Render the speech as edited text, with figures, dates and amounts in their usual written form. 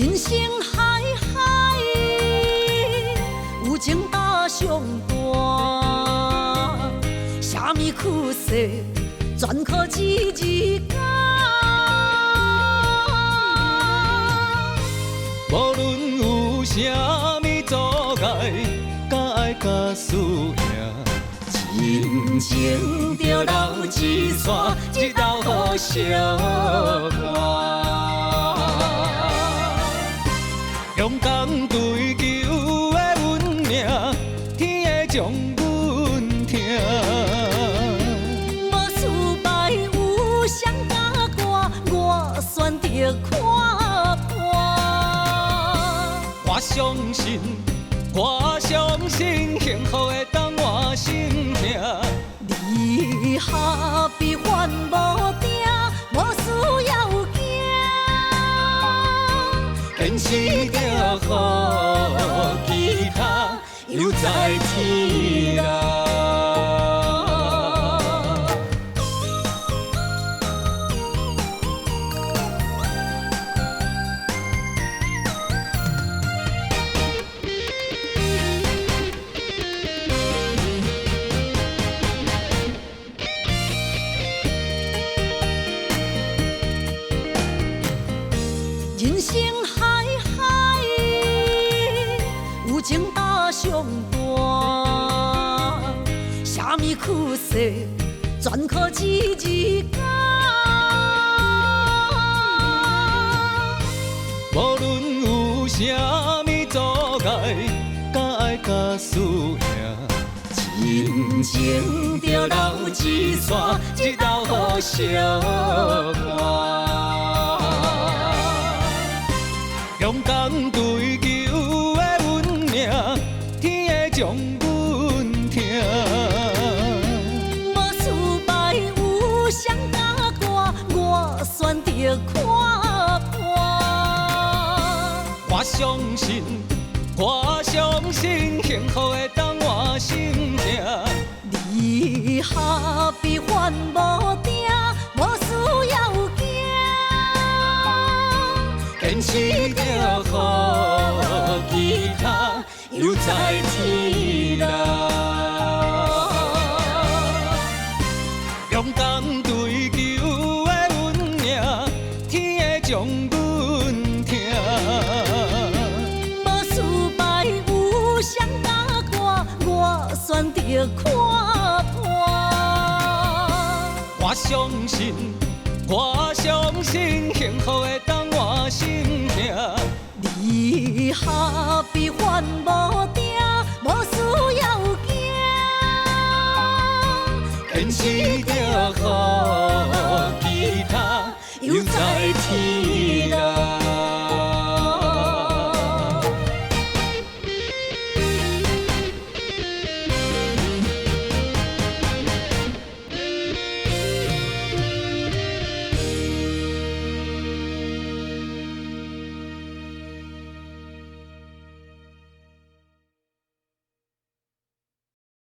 人生海海，有情搭上大，啥物苦涩，全靠一日间。无论有啥物阻碍，甲爱甲输赢，真情着留一线，一道好相伴。勇敢追求的运命，天会将阮疼。无失败有谁甲我，我选择看破。我相信，我相信幸福会当我心痛。离合比烦无定，无需要惊。坚持着好其他，犹在天涯。人生海海，有情搭上大，啥物苦涩，全靠一日间。无论有啥物阻碍，甲爱甲输赢，真情着留一线，一道好相伴。勇敢追求的运命，天会将阮疼。无失败有谁甲我选择看破。我相信，我相信幸福会当我心痛。离合比烦无定，无需要惊。坚持着好其他，犹在天涯。勇敢追求的运命，天会将阮疼。无失败有谁甲我选择看破。我相信，我相信幸福会当我心痛。离合比烦无定，无需要惊。坚持着好